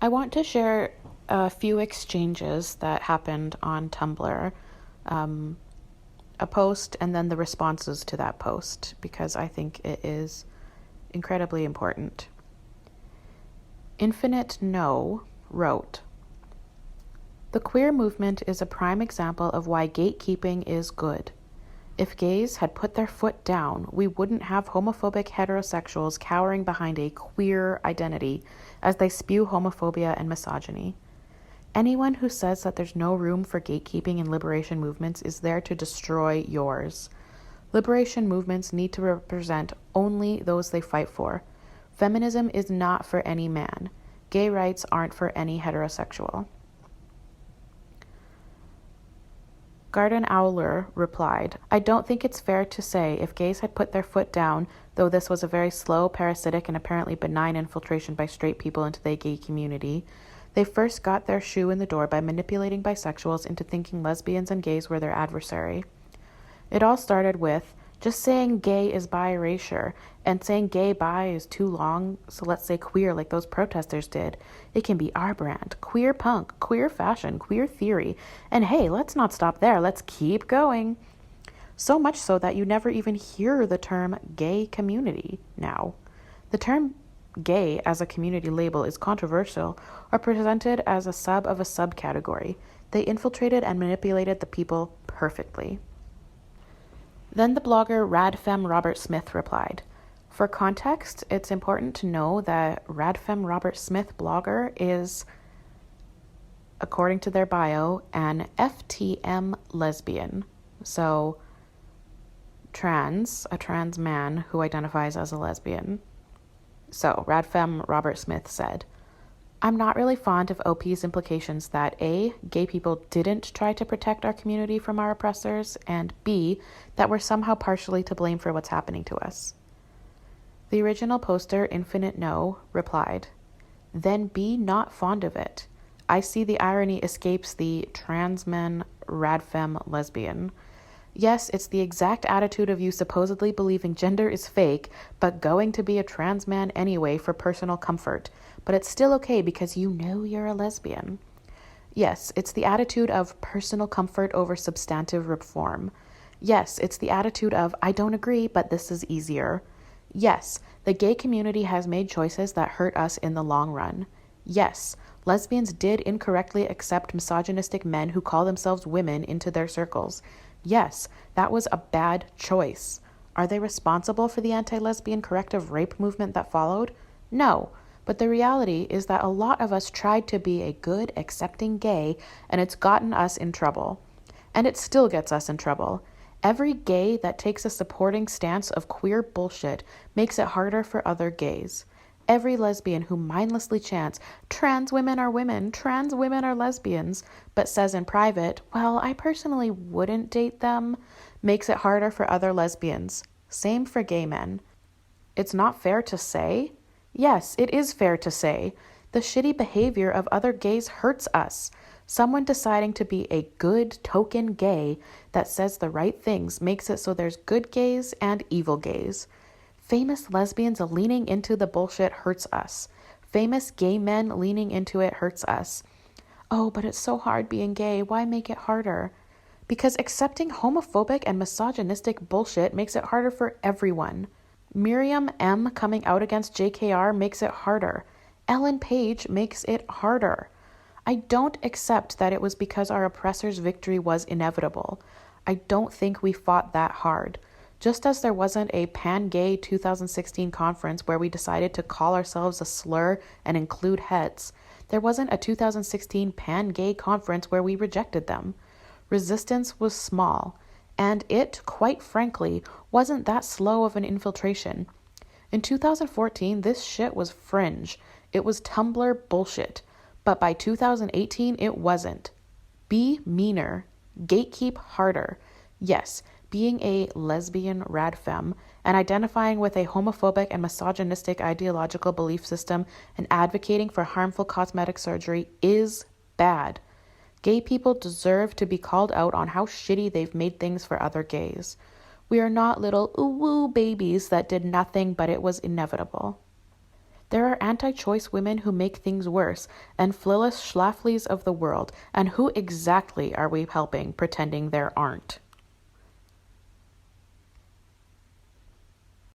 I want to share a few exchanges that happened on Tumblr, a post, and then the responses to that post, because I think it is incredibly important. Infinite No wrote, "The queer movement is a prime example of why gatekeeping is good. If gays had put their foot down, we wouldn't have homophobic heterosexuals cowering behind a queer identity as they spew homophobia and misogyny. Anyone who says that there's no room for gatekeeping in liberation movements is there to destroy yours. Liberation movements need to represent only those they fight for. Feminism is not for any man. Gay rights aren't for any heterosexual." Garden Owler replied, "I don't think it's fair to say if gays had put their foot down, though this was a very slow, parasitic, and apparently benign infiltration by straight people into the gay community. They first got their shoe in the door by manipulating bisexuals into thinking lesbians and gays were their adversary. It all started with just saying gay is bi erasure, and saying gay bi is too long, so let's say queer like those protesters did. It can be our brand, queer punk, queer fashion, queer theory, and hey, let's not stop there, let's keep going. So much so that you never even hear the term gay community now. The term gay as a community label is controversial or presented as a sub of a subcategory. They infiltrated and manipulated the people perfectly." Then the blogger Radfem Robert Smith replied, "For context, it's important to know that Radfem Robert Smith blogger is, according to their bio, an FTM lesbian. So, a trans man who identifies as a lesbian." So, Radfem Robert Smith said, "I'm not really fond of OP's implications that A, gay people didn't try to protect our community from our oppressors, and B, that we're somehow partially to blame for what's happening to us." The original poster, Infinite No, replied, "Then be not fond of it. I see the irony escapes the trans men radfem lesbian. Yes, it's the exact attitude of you supposedly believing gender is fake, but going to be a trans man anyway for personal comfort. But it's still okay because you know you're a lesbian. Yes, it's the attitude of personal comfort over substantive reform. Yes, it's the attitude of I don't agree, but this is easier. Yes, the gay community has made choices that hurt us in the long run. Yes, lesbians did incorrectly accept misogynistic men who call themselves women into their circles. Yes, that was a bad choice. Are they responsible for the anti-lesbian corrective rape movement that followed? No, but the reality is that a lot of us tried to be a good, accepting gay, and it's gotten us in trouble. And it still gets us in trouble. Every gay that takes a supporting stance of queer bullshit makes it harder for other gays. Every lesbian who mindlessly chants, trans women are lesbians, but says in private, well, I personally wouldn't date them, makes it harder for other lesbians. Same for gay men. It's not fair to say? Yes, it is fair to say. The shitty behavior of other gays hurts us. Someone deciding to be a good token gay that says the right things makes it so there's good gays and evil gays. Famous lesbians leaning into the bullshit hurts us. Famous gay men leaning into it hurts us. Oh, but it's so hard being gay. Why make it harder? Because accepting homophobic and misogynistic bullshit makes it harder for everyone. Miriam M. coming out against JKR makes it harder. Ellen Page makes it harder. I don't accept that it was because our oppressor's victory was inevitable. I don't think we fought that hard. Just as there wasn't a pan-gay 2016 conference where we decided to call ourselves a slur and include hets, there wasn't a 2016 pan-gay conference where we rejected them. Resistance was small, and it, quite frankly, wasn't that slow of an infiltration. In 2014, this shit was fringe. It was Tumblr bullshit. But by 2018, it wasn't. Be meaner. Gatekeep harder. Yes, being a lesbian radfem and identifying with a homophobic and misogynistic ideological belief system and advocating for harmful cosmetic surgery is bad. Gay people deserve to be called out on how shitty they've made things for other gays. We are not little ooh-woo babies that did nothing but it was inevitable. There are anti-choice women who make things worse, and Phyllis Schlafly's of the world, and who exactly are we helping pretending there aren't?